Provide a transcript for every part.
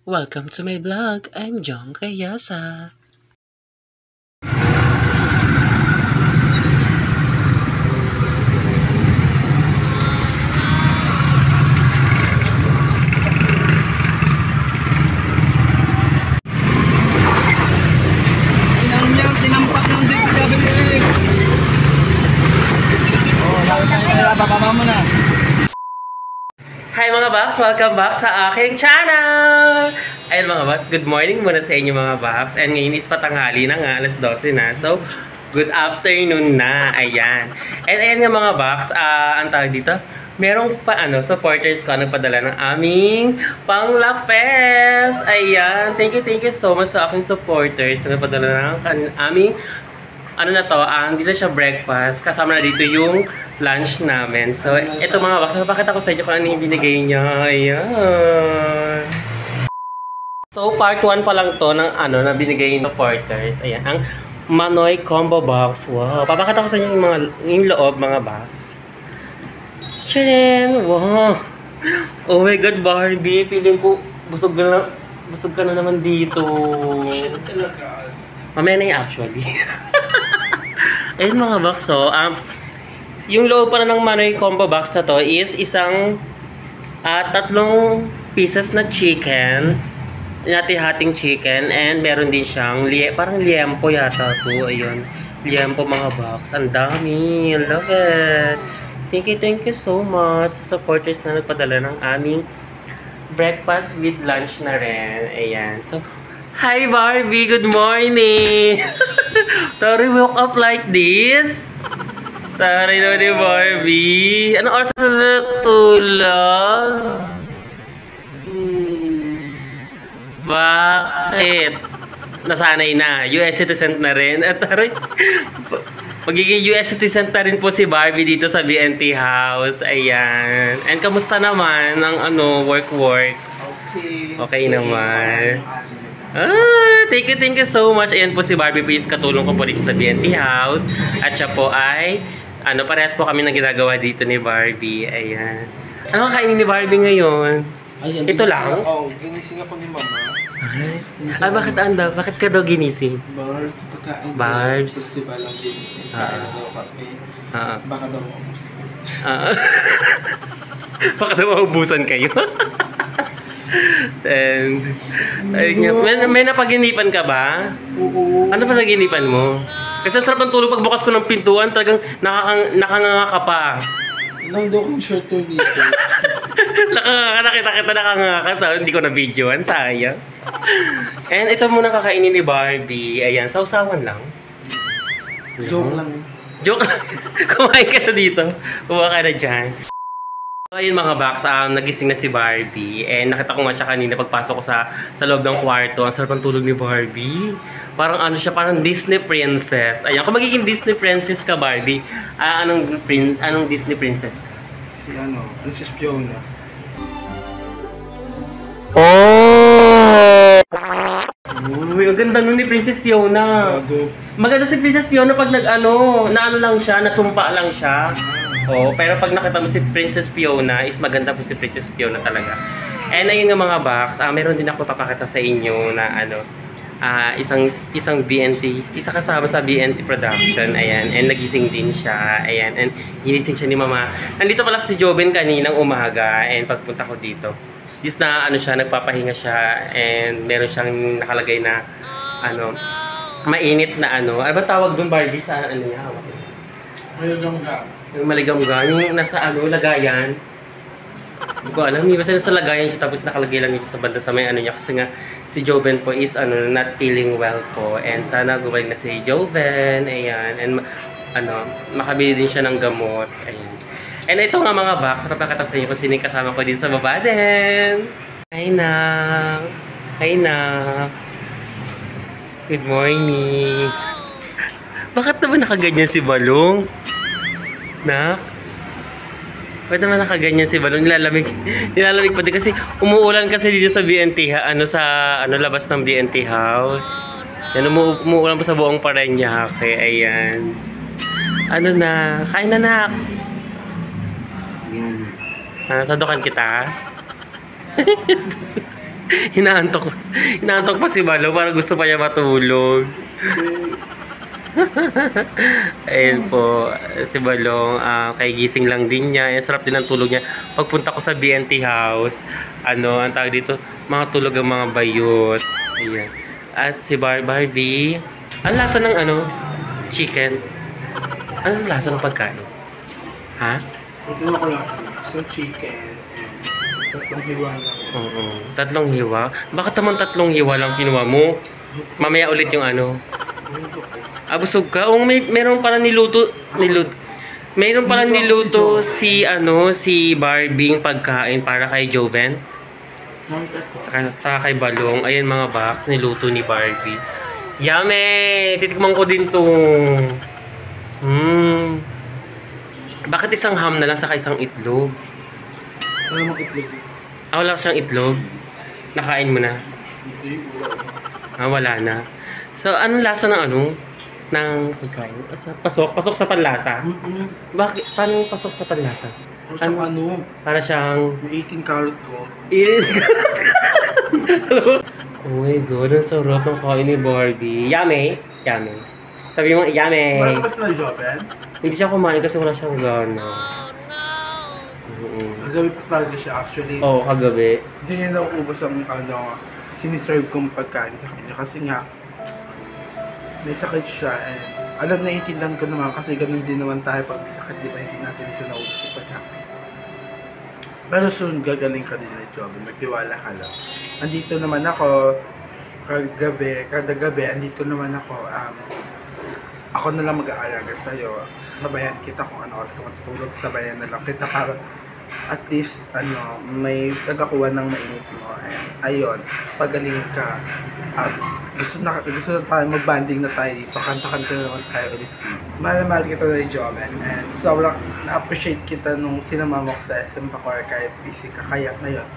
Welcome to my vlog. I'm Jong Kayasa. Hi mga Box! Welcome back sa aking channel! Ayun mga Box, good morning muna sa inyo mga Box. And ngayon is patanghali na nga, alas 12 na. So, good afternoon na. Ayan. And ayan nga mga Box, ang tawag dito, merong supporters ko nagpadala ng aming panglapes. Ayan. Thank you so much sa aking supporters na nagpadala ng aming hindi na siya breakfast. Kasama na dito yung lunch namin. So, ito mga Box, napakita ko sa inyo kung ano yung binigay niya. Ayan. So, part 1 pa lang to ng na binigay ng supporters. Ayan, ang Manoy Combo Box. Wow. Papakita ko sa inyo yung loob mga Box. Tcharam! Wow. Oh my God, Barbie. Feeling ko, busog ka na naman dito. Mamaya na yung actually. Ayun mga Box, so, yung loob pa ng Manoy Combo Box na to is isang 3 pieces na chicken, hating chicken, and meron din siyang parang liempo yata to. Ayun, liempo mga Box. Ang dami. I love it. Thank you so much sa supporters na nagpadala ng aming breakfast with lunch na rin. Ayan. So, hi Barbie! Good morning! Tari, woke up like this? Tari na ni Barbie. Anong oras na natulog? Bakit? Nasanay na. US citizen na rin. At tari, magiging US citizen na rin po si Barbie dito sa BNT House. Ayan. And kamusta naman ang work? Okay naman. Thank you so much. Ayan po si Barbie, please katulong ko po dito sa BNT House. At siya po ay, parehas po kami na ginagawa dito ni Barbie. Ayan. Ano kakainin ni Barbie ngayon? Ayan, ito lang? Oo, ginising ako ni Mama. Ay, bakit anda? Bakit ka daw ginising? Barbs, pagkain. Barbs. Festival lang ginising. Kaya daw kape. Baka daw maubusan. Baka daw maubusan kayo? And may napaginipan ka ba? Oo. Ano pa naginipan mo? Kasi sarap ng tulog pagbukas ko ng pintuan, talagang nakanganga ka pa. Ilang daw kong shirt to dito. Nakita kita nakanganga ka, so hindi ko na videoan, sayang. And ito muna kakainin ni Barbie. Ayan, sausawan lang. Joke lang eh. Joke lang. Kumain ka na dito. Kumain ka na dyan. So, ayun mga Box, nagising na si Barbie. And nakita ko nga siya kanina pagpasok ko sa loob ng kwarto. Ang sarap ng tulog ni Barbie. Parang parang Disney princess. Ayan, kung magiging Disney princess ka, Barbie, anong Disney princess ka? Si Princess Fiona. Oh! Uy, ang ganda nun ni Princess Fiona. Bago. Maganda si Princess Fiona pag lang siya, nasumpa lang siya. Oh, pero pag nakita mo si Princess Fiona, is maganda po si Princess Fiona talaga. And ayun nga mga Box, meron din ako papakita sa inyo na isang BNT, isa kasama sa BNT production. Ayan, and nagising din siya. Ayan, and ginising siya ni Mama. Nandito pala si Joven kaninang umaga, and pagpunta ko dito, is na nagpapahinga siya, and meron siyang nakalagay na mainit na ano ba tawag doon, Barbie, sa niya hawak? Maligam-gam. Yung maligam-gam, yung nasa lagayan. Hindi ko alam, basta nasa lagayan siya, tapos nakalagay lang ito sa banda sa may niya, kasi nga si Joven po is not feeling well po, and sana gumaling na si Joven. Ayan, and makabili din siya ng gamot. Ayan. And ito nga mga Box, napakita sa inyo kung sino yung kasama ko din sa baba din. Hi Nak! Hi Nak! Good morning! Bakit naman nakaganyan si Balong? Nak? Bakit naman nakaganyan si Balong? Nilalamig pa din kasi umuulan kasi dito sa BNT, labas ng BNT House. Yan, umuulan pa sa buong Parañaque. Ayan. Kain na Nak! Sadukan kita. Hinaantok. Hinaantok pa si Balong para gusto pa niya matulog. Ayun po, si Balong, kay gising lang din niya. Ang sarap din ang tulog niya. Pagpunta ko sa BNT house, ang tawag dito, mga tulog ang mga bayot. Ayan. At si Barbie, ang lasa ng chicken. Anong lasa ng pagkain? Ha? Ito ko lang. So, chicken and tatlong hiwa lang. Oo. Tatlong hiwa? Bakit naman tatlong hiwa lang kinuha mo? Mamaya ulit yung busog ka? Oo, meron pala niluto. Meron pala niluto si Barbie pagkain para kay Joven. Saka kay Balong. Ayan mga box, niluto ni Barbie. Yummy! Titikman ko din to. Bakit isang ham na lang saka isang itlog? Wala namang itlog. Wala siyang itlog? Nakain mo na? Hindi, Wala na. So, anong lasa ng pagkain? Pasok sa panlasa? Bakit? Paano pasok sa panlasa? Para siyang... May 18 karat ko. Oh my God, ang sarap ng kain ni Barbie. Yummy! Yummy. Sabi mo, yummy! Bakit na Joven? Hindi siya kumain kasi wala siyang gana. Kagabi pa talaga siya actually. Oo, kagabi. Hindi niya nauubos ang siniserve kong pagkain sa kanya kasi nga may sakit siya and alam na itindan ko naman kasi ganun din naman tayo pag may sakit, di ba hindi natin siya nauubos yung pagkain. Pero soon gagaling ka din na Joven, magtiwala ka lang. Andito naman ako kada gabi andito naman ako ako na lang mag-aalaga sa'yo. Sasabayan kita kung ano oras ka matutulog. Sabayan na lang kita para at least may tagakuha ng mainit mo. And ayun, pagaling ka. At gusto na tayo mag-banding na tayo dito. Kanta-kanta na naman tayo ulit. Mahal kita na ni Joven. And sobrang na-appreciate kita nung sinamama ko sa SM Bacoor kahit busy ka. Kaya ngayon,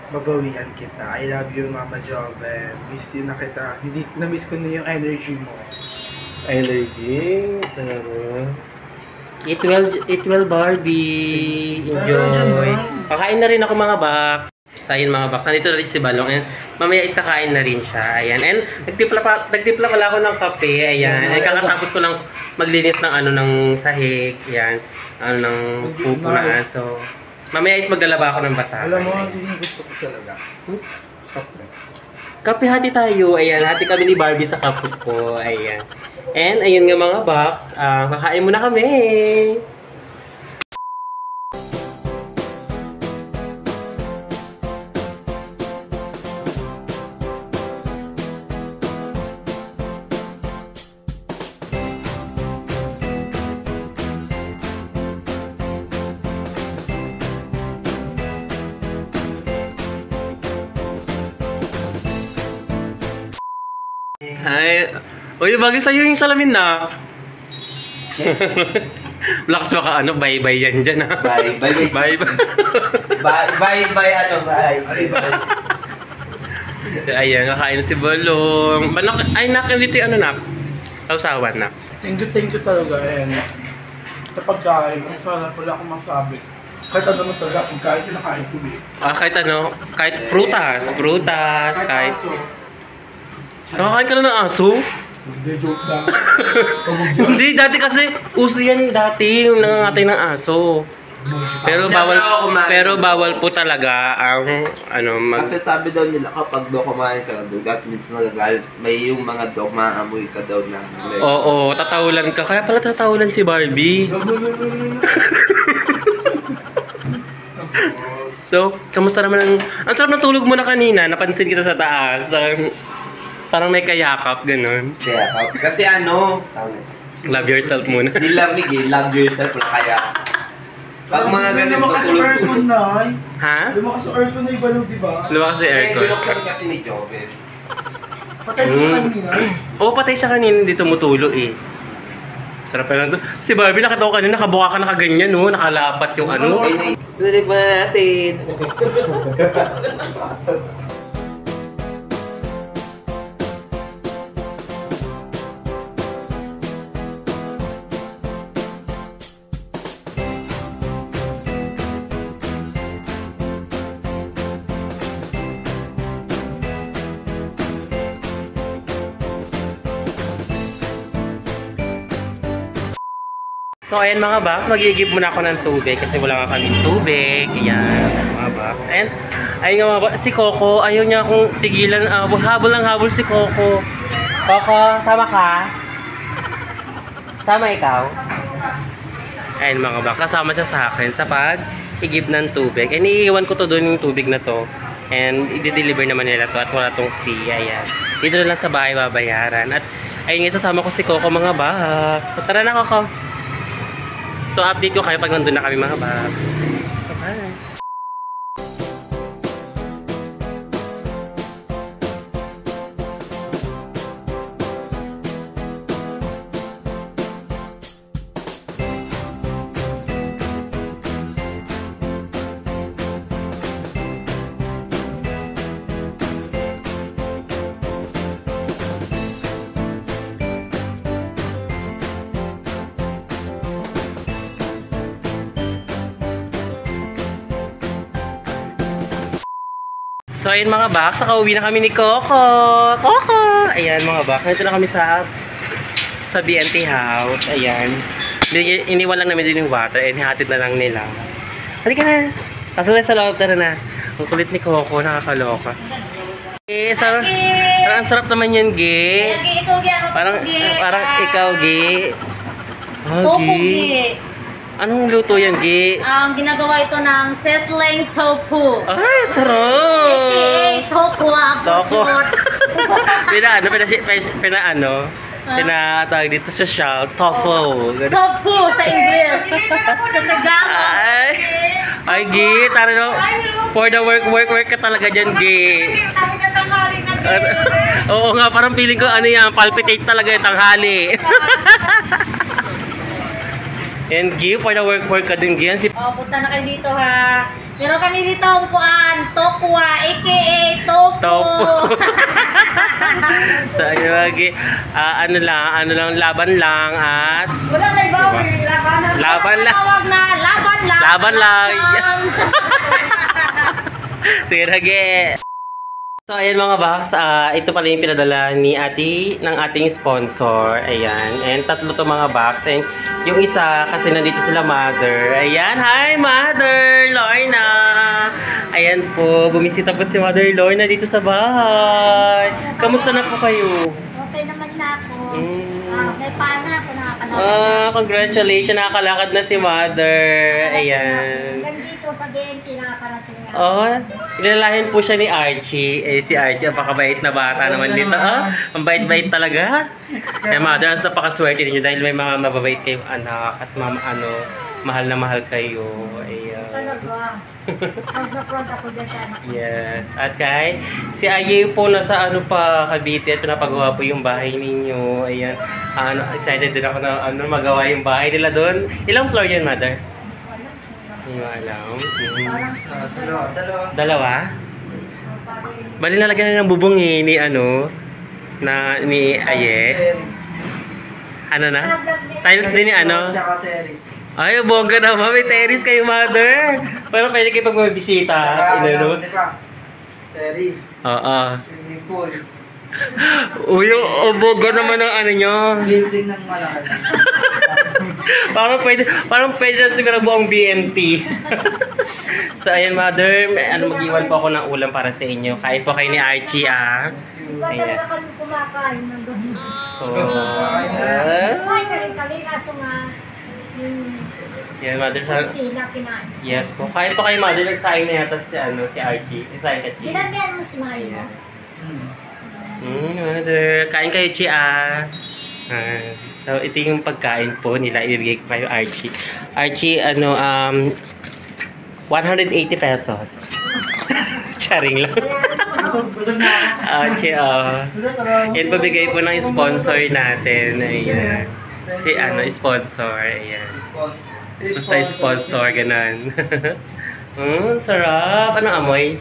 babawian kita. I love you, Mama Joven. Miss you na kita. Na-miss ko na yung energy mo. Energy. Eat well, Barbie. Enjoy. Kakain na rin ako mga box. So, ayun mga box. Nandito na rin si Balong. And mamaya is kakain na rin siya. Ayan. And nagtimpla pala ako ng kape. Ayan. And kakatapos ko lang maglinis ng ng sahig. Ayan. Ng pupo na aso. Mamaya is maglalaba ako ng basa. Alam mo, hindi gusto ko talaga. Kape. Kape hati tayo. Ayan. Hati kami ni Barbie sa kape ko. Ayan. And ayun nga mga box, kakain muna kami. Hi. Uy, bagay sa'yo yung salamin na. Lakas baka bye-bye yan dyan ha. Bye-bye. Bye-bye. Ayan, kakain na si Balong. Ay, dito yung nak? Sausawan na. Thank you talaga. And sa pagkain, ang sarap, wala akong masabi. Kahit ano naman talaga, pagkain, kinakain ko eh. Kahit prutas, kahit... Nakakain ka na ng aso? Hindi, joke lang. Hindi, dati kasi, uso yan dati, yung nangangatay ng aso. Pero bawal po talaga ang Kasi sabi daw nila kapag daw kumain ka daw, that means may yung mga daw maamoy ka daw na. Oo, tatahulan ka. Kaya pala tatahulan si Barbie. So, kamusta naman ang sarap na tulog mo na kanina, napansin kita sa taas. Parang may kayakap, ganun. Kaya, kasi Love yourself muna. nilamig love yourself lang kaya. Pag mga ganito Lumakas sa aircon na. Ha? Lumakas sa aircon na ibalog, di ba? Lumakas sa aircon. Binuksan kasi ni Joven. Patay ko kanina. Oo, patay siya kanina, hindi tumutulo eh. Sarap pa lang to. Si Barbie, nakita ko kanina, nakabuka ka nakaganyan, no? Nakalapat yung Tulig ba natin? So, ayan mga box, mag-i-give muna ako ng tubig kasi wala nga kaming tubig. Ayan, mga box. And, ayun nga mga box, si Coco, ayaw niya akong tigilan. Habol ng habol si Coco. Coco, sama ka? Sama ikaw? Ayun mga box, kasama siya sa akin sa pag-i-give ng tubig. And, iiwan ko to doon yung tubig na to. And, i-deliver naman nila to at wala tong fee. Ayan. Dito na lang sa bahay babayaran. At, ayun nga, sasama ko si Coco mga box. So, tara na Coco. So, update ko kayo pag nandun na kami mga babs. Bye-bye! So, ayun mga box, nakauwi na kami ni Coco. Coco! Ayan mga box, nandito na kami sa BNT house. Ayan. Iniwan lang namin din yung water and hatid na lang nila. Halika na. Kaso na sa loob, tara na. Ang kulit ni Coco, nakakaloka. Parang ang sarap naman yan, Gi. Parang ikaw, Gi. Oh, Gi. Anong luto yan, Gi? Ginagawa ito ng sizzling tofu. Ay, sarap! AKA tofu Tofu. Pinatawag dito sa shell, tofu. Tofu sa English. Sa Tagalog. Ay, Gi, tara no. For the work ka talaga dyan, Gi. Oo nga, parang feeling ko ano yan, palpitate talaga yung tanghali. And Gi, for the work ka din, Gi. Punta na kayo dito ha. Meron kami dito ang tokwa, aka tofu. So, ayun mga Gi, ano lang, laban lang at... Wala na iba, Laban lang. Laban lang. Sige na, Gi. So, ayan mga box, ito pala yung pinadala ng ating sponsor. Ayan. And tatlo to mga box. And yung isa, kasi nandito sila mother. Ayan. Hi, Mother Lorna! Ayan po. Bumisita po si Mother Lorna dito sa bahay. Kamusta na po kayo? Okay naman na ako. May pana ako nakakalakad. Congratulations. Nakakalakad na si Mother. Ayan. Nandito sa BNT nakakarating na. Oh, inalahin po siya ni Archie. Si Archie, ang pakabait na bata naman dito. Ang bait-bait talaga. Kaya Mother, ang napakaswerte ninyo dahil may mga mababait kayong anak at mahal na mahal kayo. Ayan. Talaga. Proud ako dyan sa anak. Yes. At kay si Aye po nasa Cavite. Ito napagawa po yung bahay ninyo. Ayan. Excited din ako na magawa yung bahay nila doon. Ilang floor yan, Mother? Hindi mo alam. Dalawa? Bali nalagyan na ng bubong ni Aye. Ano na? Tiles din ni Ay, bongga naman. May terrace kayo, Mother. Pero pwede kayo pag may bisita. Terrace. Oo. Swimming pool. Uy, bongga naman ang ano nyo. Building ng malaki. Parang pwede na tumira buong BNT. So, ayan, Mother. Mag-iwan po ako ng ulam para sa inyo. Kain po kayo ni Archie, Iba Ayan. talaga kami kumakain ng ganun. Oh. Ay, kami kaso nga. Yan, Mother. Hindi na kinain. Yes po. Kain po kayo, Mother. Nagsaing na yata si Archie. Nagsaing ka, Chi. Ginagyan mo si Mayo. Ayan. Mother. Kain kayo, Chi, So, ito yung pagkain po nila. Ibibigay ko kayo, Archie. Archie, 180 pesos. Charing lang. Busog na ako. Archie, yan pabigay po ng sponsor natin. Ayan. Si sponsor. Ayan. Basta sponsor, ganun. Sarap. Anong amoy?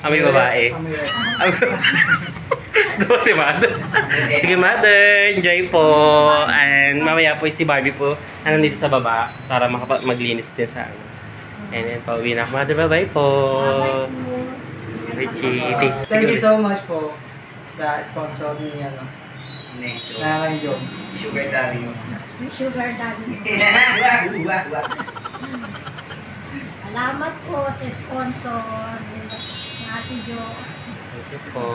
Amoy babae. Diba si Mother? Sige, Mother. Enjoy po. And mamaya po si Barbie po nandito sa baba para maglinis din sa And then pauwi na ako. Mother, bye-bye po. Richie. Thank you so much po sa sponsor ni Next. Nakakang Sugar daddy mo. Yung sugar daddy. Salamat po sa sponsor ng Ate Jo. Thank you po.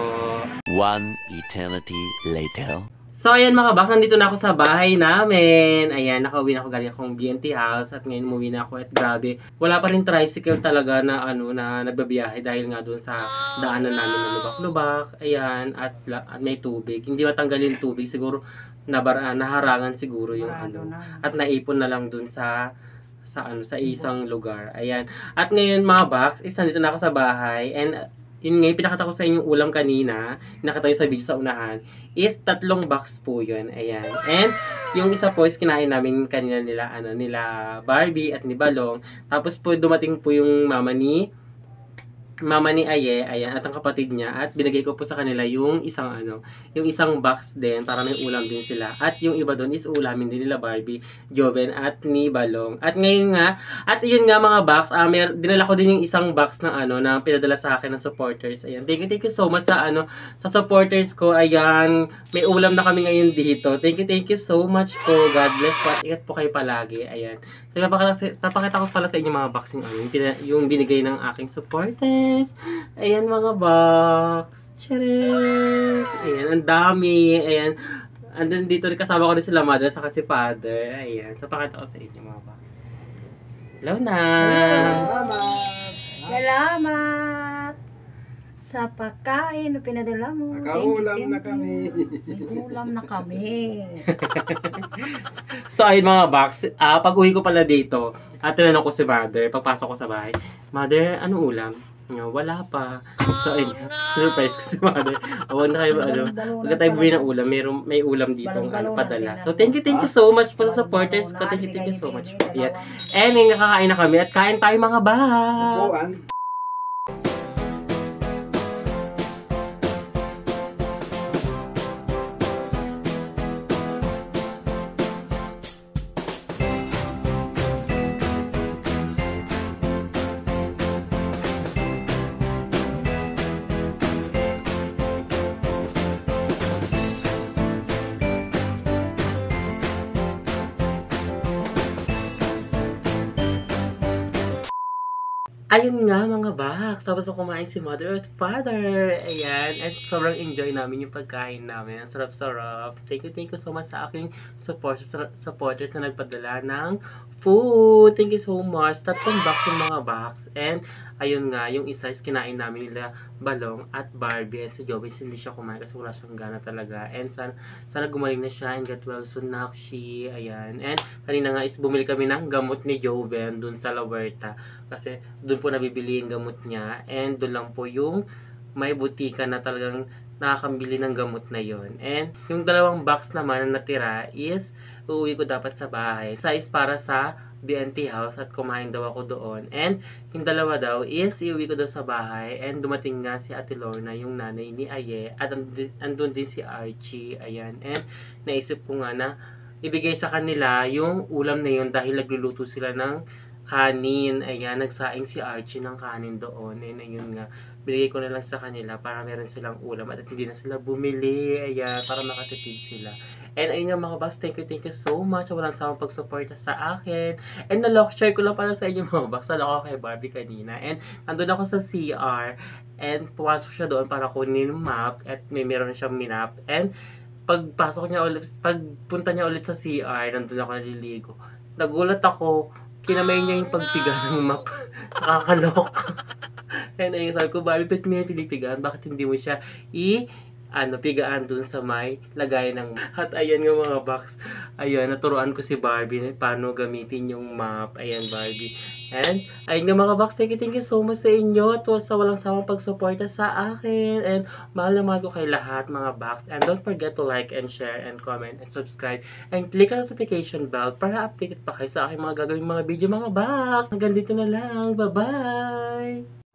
One eternity later. So, ayan mga box, nandito na ako sa bahay namin. Ayan, nakauwi na ako galing akong BNT house at ngayon umuwi na ako at grabe. Wala pa rin tricycle talaga na na nagbabiyahe dahil nga doon sa daanan namin na lubak-lubak. Ayan, at may tubig. Hindi matanggalin tubig, siguro naharangan siguro yung at naipon na lang doon sa isang lugar. Ayan. At ngayon mga box, nandito na ako sa bahay and yun nga, pinakita ko sa inyo ulam kanina, nakita yung sa video sa unahan, is 3 box po yun. Ayan. And, yung isa po is kinain namin kanina nila Barbie at ni Balong. Tapos po, dumating po yung mama ni Aye, ayan, at ang kapatid niya, at binigay ko po sa kanila yung isang box din, para may ulam din sila. At yung iba doon is ulamin din nila Barbie, Joven, at ni Balong. At ngayon nga, at yun nga mga box, dinala ko din yung isang box na na pinadala sa akin ng supporters. Ayan, thank you so much sa sa supporters ko. Ayan, may ulam na kami ngayon dito. Thank you so much po. God bless po. Ingat po kayo palagi. Ayan. So, papakita ko pala sa inyo mga boxing yung binigay ng aking supporters. Ayan mga box. Charing! Ayan, ang dami. Ayan. Andun dito rin kasama ko rin sila mother sa si father. Ayan. So, pakita ko sa inyo mga box. Hello na! Salamat sa pagkain na pinadala mo. Nakaulam na kami. Ulam na kami. So, ayun mga box. Pag uwi ko pala dito, tinanong ko si mother, pagpasok ko sa bahay, mother, anong ulam? Wala pa. So, ayun, surprise ko si mother. Huwag na kayo, huwag tayo bumili ng ulam. May ulam dito padala. So, thank you so much po sa supporters ko. Thank you so much po. Yan. And, nakakain na kami at kain tayo mga box. Ayun nga mga box, tapos na kumain si mother at father. Ayan, at sobrang enjoy namin yung pagkain namin. Ang sarap-sarap. Thank you so much sa aking supporters na nagpadala ng food. Thank you so much. 3 box yung mga box. And ayun nga, yung isa is kinain namin nila Balong at Barbie. And si Joey hindi siya kumain kasi wala siyang gana talaga. And sana gumaling na siya and get well soon na she. Ayan. And kanina nga is bumili kami ng gamot ni Joven dun sa La Huerta. Kasi dun po nabibili yung gamot niya. And dun lang po yung may butika na talagang nakakambili ng gamot na yon. And yung 2 box naman na natira is uuwi ko dapat sa bahay. Isa is para sa BNT house at kumain daw ako doon. And yung 2 daw is iuwi ko daw sa bahay. And dumating nga si Ate Lorna, yung nanay ni Aye. At andun din si Archie. Ayan. And naisip ko nga na ibigay sa kanila yung ulam na yun dahil nagluluto sila ng kanin. Ayan, nagsaing si Archie ng kanin doon. And ayun nga, binigay ko na lang sa kanila para meron silang ulam at hindi na sila bumili. Ayan, para makatipid sila. And ayun nga mga boss, thank you so much. Walang samang pagsuporta sa akin. And share ko lang pala sa inyo mga boss. Nalok ako kay Barbie kanina. And andun ako sa CR. And pumasok siya doon para kunin yung map. At meron siyang minap. And pagpunta niya ulit sa CR, nandun ako naliligo. Nagulat ako. Kinamay niya yung pagpiga ng map. Nakakalok. And ayun, sabi ko, Barbie, ba't may pinipigaan? Bakit hindi mo siya pigaan dun sa may lagay ng map? At ayan nga mga box. Ayan, naturuan ko si Barbie paano gamitin yung map. Ayan, Barbie. And ayun nga mga box, thank you so much sa inyo. At sa walang samang pagsuporta sa akin. And mahal na mahal ko kay lahat mga box. And don't forget to like and share and comment and subscribe. And click ang notification bell para updated pa kayo sa aking mga gagawin mga video mga box. Hanggang dito na lang. Bye-bye!